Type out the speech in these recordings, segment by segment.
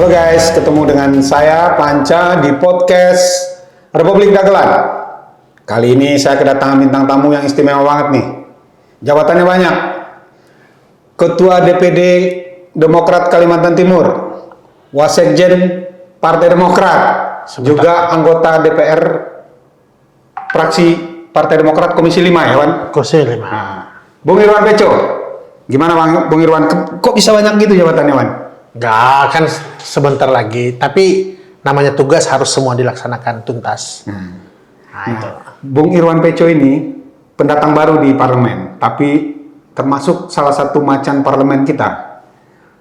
Halo guys, ketemu dengan saya Panca di podcast Republik Dagelan. Kali ini saya kedatangan bintang tamu yang istimewa banget nih. Jabatannya banyak. Ketua DPD Demokrat Kalimantan Timur, Wasekjen Partai Demokrat, juga anggota DPR fraksi Partai Demokrat Komisi 5 ya, Wan? Komisi 5. Bung Irwan Peco. Gimana Bung Irwan? Kok bisa banyak gitu jabatannya, Wan? Enggak, kan sebentar lagi. Tapi namanya tugas harus semua dilaksanakan tuntas. Itu. Bung Irwan Peco ini pendatang baru di parlemen, tapi termasuk salah satu macan parlemen kita.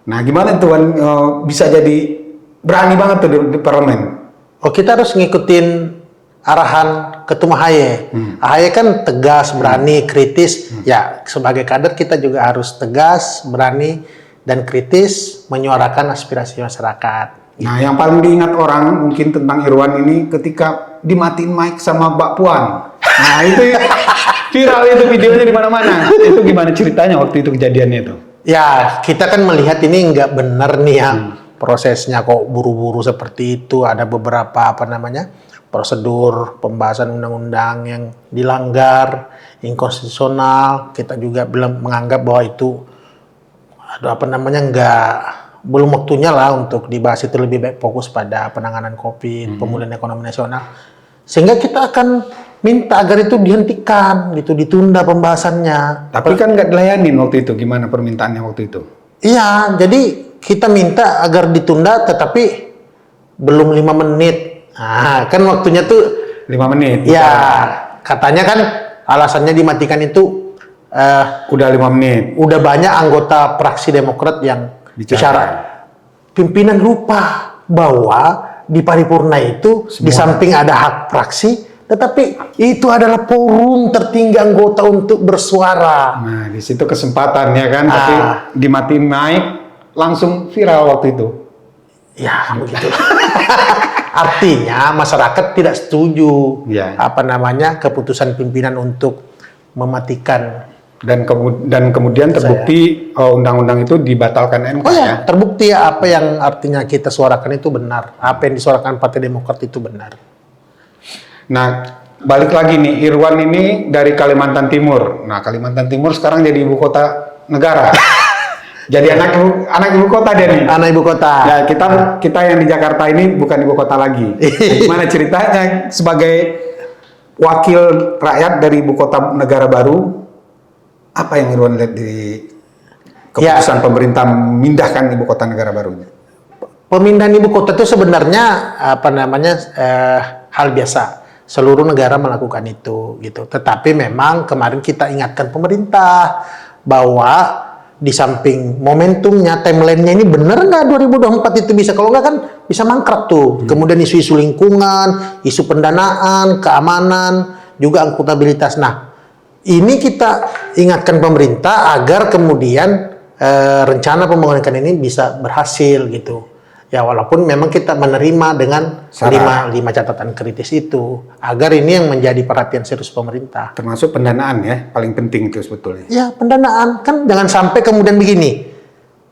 Nah, gimana tuh Wan, bisa jadi berani banget tuh di parlemen? Oh, kita harus ngikutin arahan Ketum AHY. AHY kan tegas, berani, kritis. Ya, sebagai kader kita juga harus tegas, berani, dan kritis menyuarakan aspirasi masyarakat. Nah, yang paling diingat orang mungkin tentang Irwan ini ketika dimatiin mic sama Mbak Puan. Nah, itu viral itu videonya di mana-mana. Itu gimana ceritanya waktu itu kejadiannya itu? Ya, kita kan melihat ini nggak benar nih ya. Prosesnya kok buru-buru seperti itu. Ada beberapa prosedur pembahasan undang-undang yang dilanggar, inkonstitusional. Kita juga belum menganggap bahwa itu belum waktunya lah untuk dibahas. Itu lebih baik fokus pada penanganan COVID, pemulihan ekonomi nasional. Sehingga kita akan minta agar itu dihentikan, gitu, ditunda pembahasannya. Tapi kan nggak dilayanin waktu itu. Gimana permintaannya waktu itu? Iya, jadi kita minta agar ditunda, tetapi belum 5 menit. Nah, kan waktunya tuh 5 menit. Ya, katanya kan alasannya dimatikan itu Udah 5 menit. udah banyak anggota fraksi Demokrat yang bicara. Pimpinan lupa bahwa di paripurna itu di samping ada hak fraksi, tetapi itu adalah forum tertinggi anggota untuk bersuara. Nah, di situ kesempatannya kan, tapi dimatiin mic langsung viral waktu itu. Ya, begitu. Artinya masyarakat tidak setuju keputusan pimpinan untuk mematikan. Dan kemudian terbukti undang-undang itu dibatalkan MK ya. Terbukti apa yang artinya kita suarakan itu benar. Apa yang disuarakan Partai Demokrat itu benar. Nah, balik lagi nih, Irwan ini dari Kalimantan Timur. Nah, Kalimantan Timur sekarang jadi ibu kota negara. Jadi anak ibu kota dia nih. Anak ibu kota. Ya, kita yang di Jakarta ini bukan ibu kota lagi. Gimana ceritanya sebagai wakil rakyat dari ibu kota negara baru? Apa yang Irwan lihat di keputusan pemerintah memindahkan ibu kota negara barunya? Pemindahan ibu kota itu sebenarnya hal biasa. Seluruh negara melakukan itu, gitu. Tetapi memang kemarin kita ingatkan pemerintah bahwa di samping momentumnya, timelinenya ini benar nggak 2024 itu bisa? Kalau nggak kan bisa mangkrak tuh. Kemudian isu-isu lingkungan, isu pendanaan, keamanan, juga akuntabilitas. Nah, ini kita ingatkan pemerintah agar kemudian rencana pembangunan ini bisa berhasil gitu. Ya, walaupun memang kita menerima dengan 5 catatan kritis itu, agar ini yang menjadi perhatian serius pemerintah. Termasuk pendanaan ya, paling penting itu sebetulnya. Ya, pendanaan. Kan jangan sampai kemudian begini.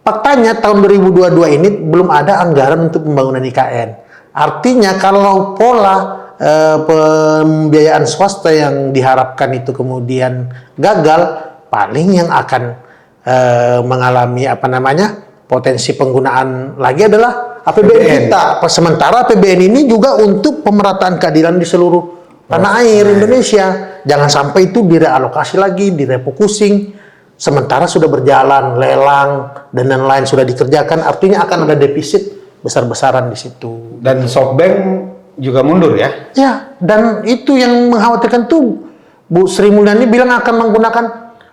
Faktanya tahun 2022 ini belum ada anggaran untuk pembangunan IKN. Artinya kalau pola pembiayaan swasta yang diharapkan itu kemudian gagal, paling yang akan mengalami potensi penggunaan lagi adalah APBN kita. Sementara APBN ini juga untuk pemerataan keadilan di seluruh tanah air Indonesia. Jangan sampai itu direalokasi lagi, direfocusing. Sementara sudah berjalan lelang dan lain-lain sudah dikerjakan, artinya akan ada defisit besar-besaran di situ. Dan SoftBank juga mundur ya? Ya, dan itu yang mengkhawatirkan tuh Bu Sri Mulyani bilang akan menggunakan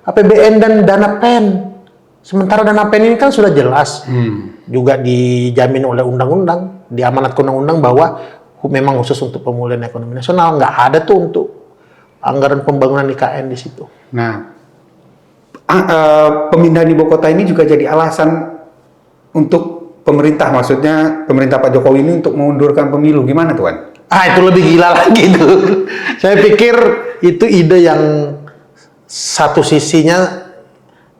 APBN dan dana PEN. Sementara dana PEN ini kan sudah jelas juga dijamin oleh undang-undang, diamanatkan undang-undang bahwa memang khusus untuk pemulihan ekonomi nasional. Nggak ada tuh untuk anggaran pembangunan IKN di situ. Nah, pemindahan ibu kota ini juga jadi alasan untuk pemerintah, maksudnya pemerintah Pak Jokowi ini untuk mengundurkan pemilu. Gimana tuan? Itu lebih gila lagi tuh. Saya pikir itu ide yang satu sisinya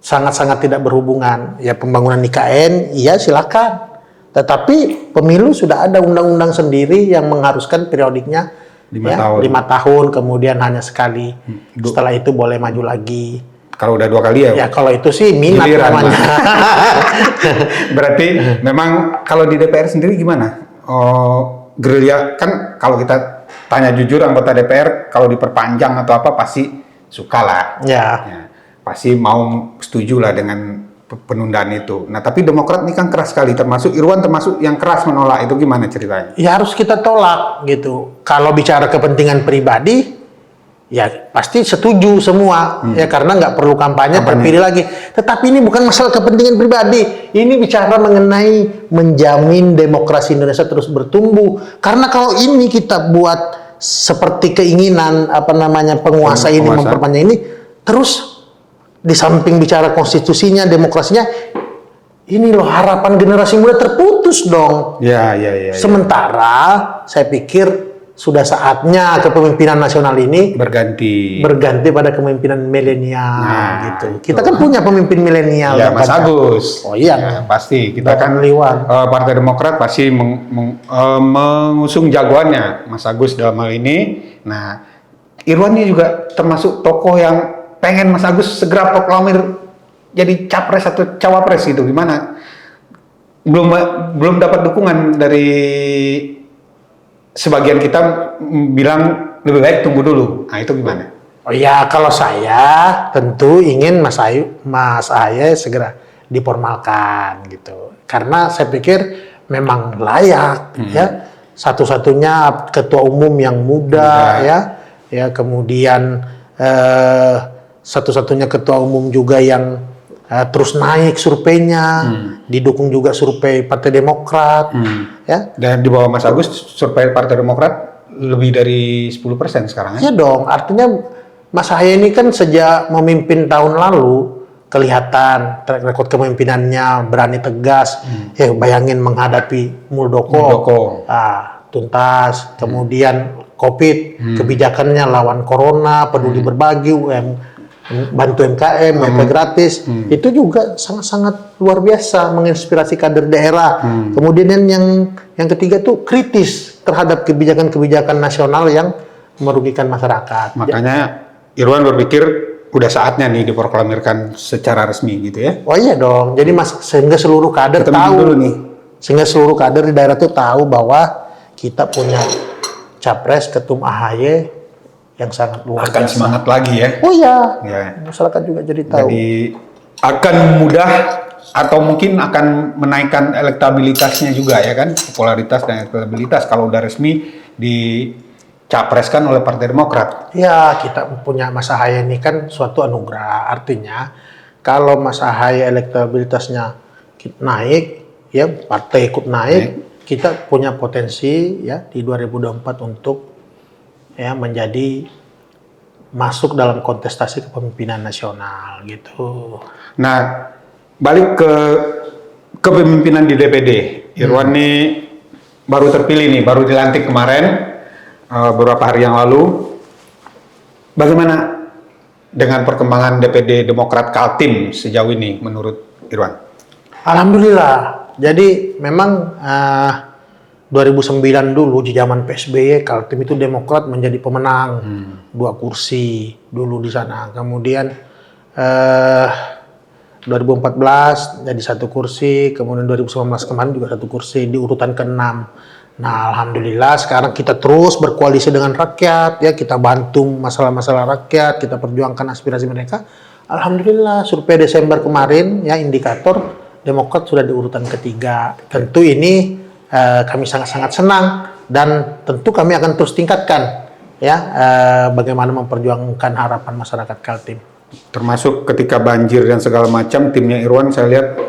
sangat-sangat tidak berhubungan. Ya, pembangunan IKN, iya silakan. Tetapi pemilu sudah ada undang-undang sendiri yang mengharuskan periodiknya 5 tahun, kemudian hanya sekali. Setelah itu boleh maju lagi. Kalau udah 2 kali ya? Ya kalau itu sih minat namanya. Berarti memang kalau di DPR sendiri gimana? Gerilya kan kalau kita tanya jujur anggota DPR kalau diperpanjang atau apa pasti suka lah. Ya, pasti mau setuju lah dengan penundaan itu. Nah tapi Demokrat ini kan keras sekali, termasuk Irwan termasuk yang keras menolak. Itu gimana ceritanya? Ya harus kita tolak gitu. Kalau bicara kepentingan pribadi, ya pasti setuju semua ya karena nggak perlu kampanye terpilih lagi. Tetapi ini bukan masalah kepentingan pribadi, ini bicara mengenai menjamin demokrasi Indonesia terus bertumbuh. Karena kalau ini kita buat seperti keinginan penguasa ini memperpanjang ini, terus di samping bicara konstitusinya, demokrasinya, ini loh harapan generasi muda terputus dong. Ya. Sementara saya pikir sudah saatnya kepemimpinan nasional ini berganti pada kepemimpinan milenial gitu. Kita kan punya pemimpin milenial. Ya, Mas Agus. Oh iya, ya, pasti kita kan Liwan. Partai Demokrat pasti mengusung jagoannya Mas Agus dalam hal ini. Nah, Irwan ini juga termasuk tokoh yang pengen Mas Agus segera proklamir jadi capres atau cawapres gitu. Gimana? Belum dapat dukungan dari sebagian kita bilang lebih baik tunggu dulu. Nah itu gimana? Oh ya kalau saya tentu ingin Mas Ahaye segera diformalkan gitu. Karena saya pikir memang layak ya. Satu-satunya ketua umum yang muda. Ya kemudian satu-satunya ketua umum juga yang terus naik surveinya, didukung juga survei Partai Demokrat, ya. Dan di bawah Mas Agus survei Partai Demokrat lebih dari 10% sekarang. Iya dong, artinya Mas Ahaye ini kan sejak memimpin tahun lalu kelihatan track record kepemimpinannya berani tegas. Ya bayangin menghadapi Muldoko. Tuntas, kemudian COVID, kebijakannya lawan Corona, peduli berbagi, bantu UMKM, WP gratis, itu juga sangat-sangat luar biasa menginspirasi kader daerah. Kemudian yang ketiga tuh kritis terhadap kebijakan-kebijakan nasional yang merugikan masyarakat. Makanya Irwan berpikir udah saatnya nih diproklamirkan secara resmi gitu ya. Oh iya dong. Jadi sehingga seluruh kader sehingga seluruh kader di daerah tuh tahu bahwa kita punya capres ketum AHY yang sangat luar biasa. Akan semangat lagi ya. Oh iya. Masyarakat juga jadi tahu. Jadi akan mudah atau mungkin akan menaikkan elektabilitasnya juga ya kan, popularitas dan elektabilitas kalau udah resmi dicapreskan oleh Partai Demokrat. Ya, kita punya Mas Ahaye ini kan suatu anugerah. Artinya kalau Mas Ahaye elektabilitasnya naik, ya partai ikut naik, kita punya potensi ya di 2024 untuk ya menjadi masuk dalam kontestasi kepemimpinan nasional gitu. Nah, balik ke kepemimpinan di DPD. Irwan nih baru terpilih nih, baru dilantik kemarin beberapa hari yang lalu. Bagaimana dengan perkembangan DPD Demokrat Kaltim sejauh ini menurut Irwan? Alhamdulillah. Jadi memang 2009 dulu di zaman PSBY Kaltim itu Demokrat menjadi pemenang 2 kursi dulu di sana. Kemudian 2014 jadi 1 kursi, kemudian 2019 kemarin juga 1 kursi di urutan ke-6. Nah, alhamdulillah sekarang kita terus berkoalisi dengan rakyat ya, kita bantu masalah-masalah rakyat, kita perjuangkan aspirasi mereka. Alhamdulillah survei Desember kemarin ya indikator Demokrat sudah di urutan ke-3. Tentu ini kami sangat-sangat senang dan tentu kami akan terus tingkatkan ya bagaimana memperjuangkan harapan masyarakat Kaltim. Termasuk ketika banjir dan segala macam timnya Irwan saya lihat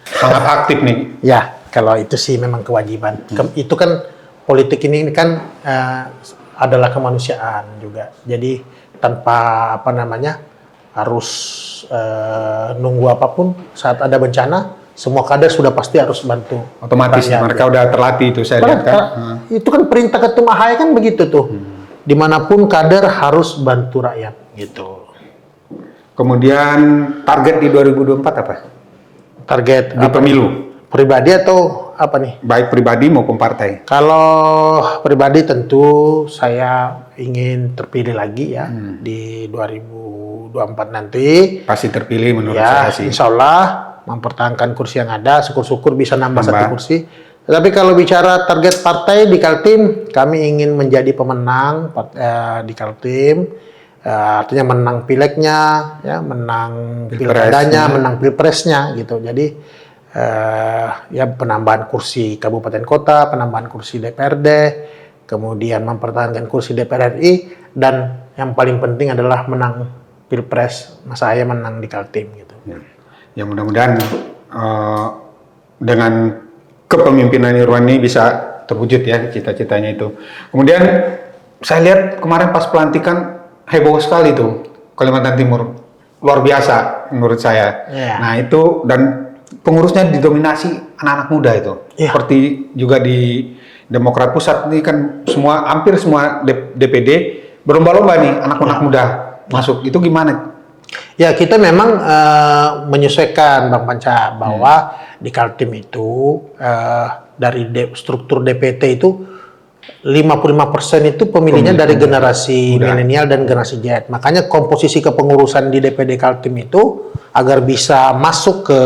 sangat aktif nih. Ya, kalau itu sih memang kewajiban. Itu kan politik ini kan adalah kemanusiaan juga. Jadi tanpa harus nunggu apapun saat ada bencana. Semua kader sudah pasti harus bantu. Otomatis rakyat, mereka udah terlatih itu saya lihat kan. Itu kan perintah ketum AHY kan begitu tuh. Dimanapun kader harus bantu rakyat gitu. Kemudian target di 2024 apa? Target di pemilu? Pribadi atau apa nih? Baik pribadi maupun partai. Kalau pribadi tentu saya ingin terpilih lagi ya di 2024 nanti. Pasti terpilih menurut Ya, saya sih. insya Allah mempertahankan kursi yang ada, syukur-syukur bisa nambah Nambah. 1 kursi. Tetapi kalau bicara target partai di Kaltim, kami ingin menjadi pemenang di Kaltim. Artinya menang pileknya, ya, menang pilkadanya, menang pilpresnya, gitu. Jadi ya penambahan kursi kabupaten kota, penambahan kursi DPRD, kemudian mempertahankan kursi DPR RI, dan yang paling penting adalah menang pilpres. Saya menang di Kaltim, gitu. Ya mudah-mudahan dengan kepemimpinan Irwan ini bisa terwujud ya cita-citanya itu. Kemudian saya lihat kemarin pas pelantikan heboh sekali tuh Kalimantan Timur, luar biasa menurut saya. Ya. Nah itu, dan pengurusnya didominasi anak-anak muda itu. Ya. Seperti juga di Demokrat Pusat ini kan hampir semua DPD berlomba-lomba nih anak-anak muda masuk. Itu gimana? Ya, kita memang menyesuaikan Bang Panca bahwa di Kaltim itu dari struktur DPT itu 55% itu pemilihnya dari generasi milenial dan generasi Z. Makanya komposisi kepengurusan di DPD Kaltim itu agar bisa masuk ke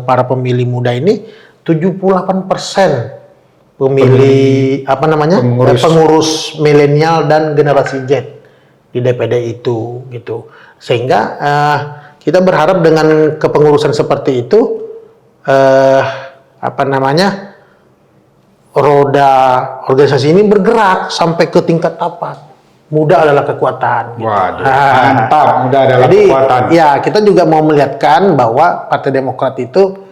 para pemilih muda ini 78% pemilih pengurus milenial dan generasi Z di DPD itu, gitu. Sehingga kita berharap dengan kepengurusan seperti itu roda organisasi ini bergerak sampai ke tingkat tapak. Muda adalah kekuatan. Gitu. Waduh, mantap. Muda adalah Jadi, kekuatan. ya kita juga mau melihatkan bahwa Partai Demokrat itu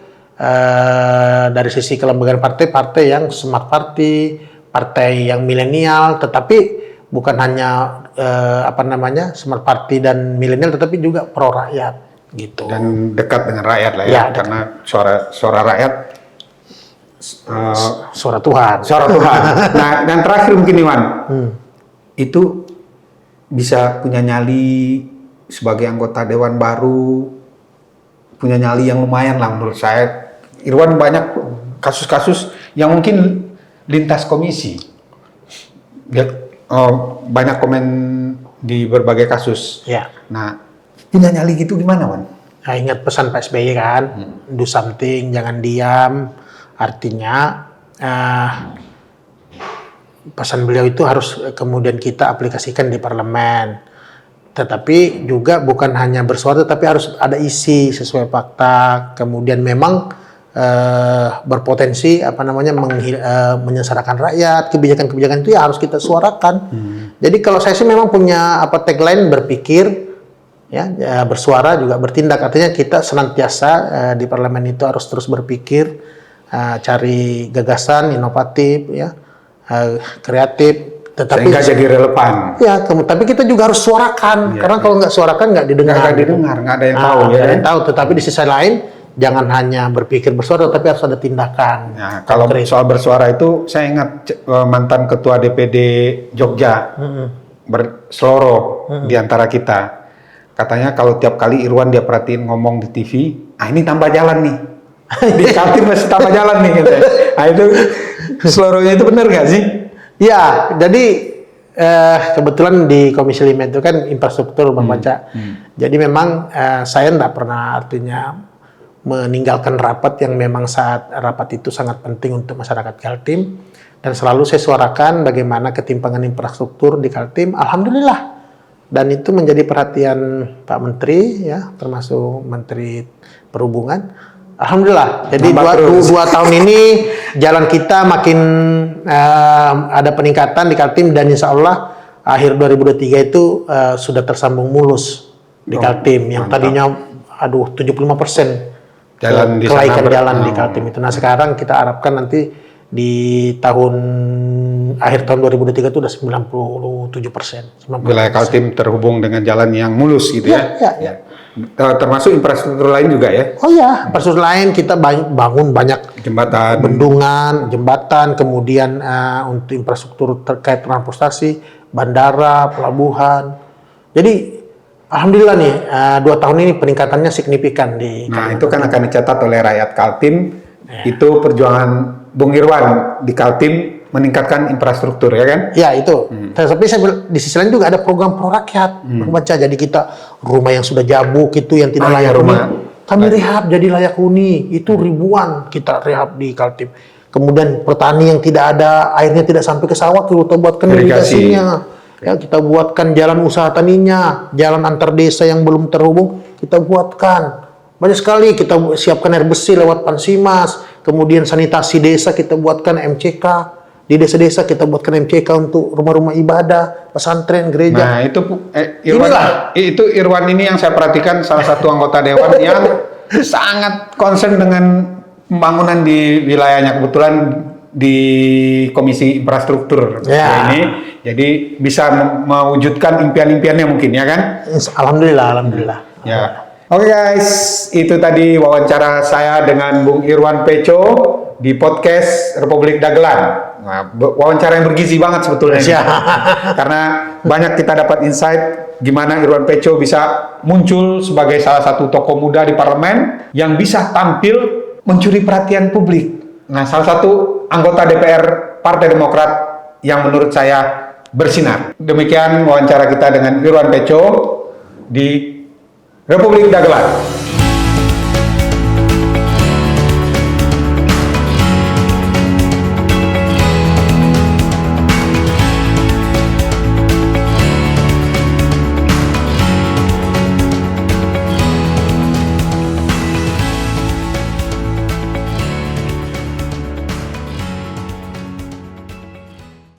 dari sisi kelembagaan partai yang smart party, partai yang milenial, tetapi bukan hanya smart party dan milenial, tetapi juga pro rakyat, gitu. Dan dekat dengan rakyat lah ya, karena suara rakyat. Suara Tuhan. Suara Tuhan. Nah, dan terakhir mungkin Iwan, itu bisa punya nyali sebagai anggota dewan baru, punya nyali yang lumayan lah menurut saya. Irwan banyak kasus-kasus yang mungkin lintas komisi. Banyak komen di berbagai kasus. Ya. Nah, punya nyali gitu gimana, Wan? Nah, ingat pesan Pak SBY kan, do something, jangan diam. Artinya pesan beliau itu harus kemudian kita aplikasikan di parlemen. Tetapi juga bukan hanya bersuara, tetapi harus ada isi sesuai fakta. Kemudian memang berpotensi menyengsarakan rakyat. Kebijakan-kebijakan itu ya harus kita suarakan. Jadi kalau saya sih memang punya tagline berpikir, ya, bersuara juga bertindak. Artinya kita senantiasa di parlemen itu harus terus berpikir, cari gagasan inovatif, ya, kreatif, tetapi sehingga jadi relevan. Ya, tapi kita juga harus suarakan, karena kalau nggak suarakan nggak didengar. Nggak ada yang tahu. Nggak ada yang tahu. Tetapi di sisi lain, jangan hanya berpikir bersuara, tapi harus ada tindakan. Nah, kalau soal bersuara itu, saya ingat mantan ketua DPD Jogja, Seloro di antara kita. Katanya kalau tiap kali Irwan dia perhatiin ngomong di TV, ini tambah jalan nih. Di Kaltim masih tambah jalan nih gitu. Nah itu Seloronya itu benar nggak sih? Ya, jadi kebetulan di Komisi 5 itu kan infrastruktur Bang Panca. Jadi memang saya nggak pernah artinya meninggalkan rapat yang memang saat rapat itu sangat penting untuk masyarakat Kaltim, dan selalu saya suarakan bagaimana ketimpangan infrastruktur di Kaltim. Alhamdulillah, dan itu menjadi perhatian Pak Menteri, ya, termasuk Menteri Perhubungan. Alhamdulillah. Jadi dua tahun ini jalan kita makin ada peningkatan di Kaltim, dan insya Allah akhir 2023 itu sudah tersambung mulus di Kaltim. Yang tadinya 75% kelaikan jalan di Kaltim itu. Nah sekarang kita harapkan nanti di akhir tahun 2023 itu udah 97%. Wilayah Kaltim terhubung dengan jalan yang mulus gitu ya? Ya. Termasuk infrastruktur lain juga ya? Oh ya, infrastruktur lain kita bangun banyak jembatan, bendungan, jembatan, kemudian untuk infrastruktur terkait transportasi, bandara, pelabuhan. Jadi alhamdulillah nih 2 tahun ini peningkatannya signifikan di. Nah itu kan akan dicatat oleh rakyat Kaltim. Itu perjuangan Bung Irwan di Kaltim meningkatkan infrastruktur, ya kan? Ya itu. Tapi di sisi lain juga ada program pro rakyat. Baca, jadi kita rumah yang sudah jabuk itu yang tidak Oh, iya, layak rumah. huni, kami rehab jadi layak huni. Itu ribuan kita rehab di Kaltim. Kemudian petani yang tidak ada airnya, tidak sampai ke sawah, kita buatkan Irigasi. irigasinya. Ya, kita buatkan jalan usaha taninya, jalan antar desa yang belum terhubung kita buatkan. Banyak sekali kita siapkan air bersih lewat Pansimas. Kemudian sanitasi desa kita buatkan MCK. Di desa-desa kita buatkan MCK untuk rumah-rumah ibadah, pesantren, gereja. Nah, itu Irwan ini yang saya perhatikan, salah satu anggota dewan yang sangat concern dengan pembangunan di wilayahnya, kebetulan di Komisi Infrastruktur Ya. ini, jadi bisa mewujudkan impian-impiannya mungkin, ya kan? Alhamdulillah, alhamdulillah. Ya. Oke guys, itu tadi wawancara saya dengan Bung Irwan Peco di podcast Republik Dagelan. Nah, wawancara yang bergizi banget sebetulnya ini. Karena banyak kita dapat insight gimana Irwan Peco bisa muncul sebagai salah satu tokoh muda di parlemen yang bisa tampil mencuri perhatian publik. Nah, salah satu anggota DPR Partai Demokrat yang menurut saya bersinar. Demikian wawancara kita dengan Irwan Peco di Republik Dagelan.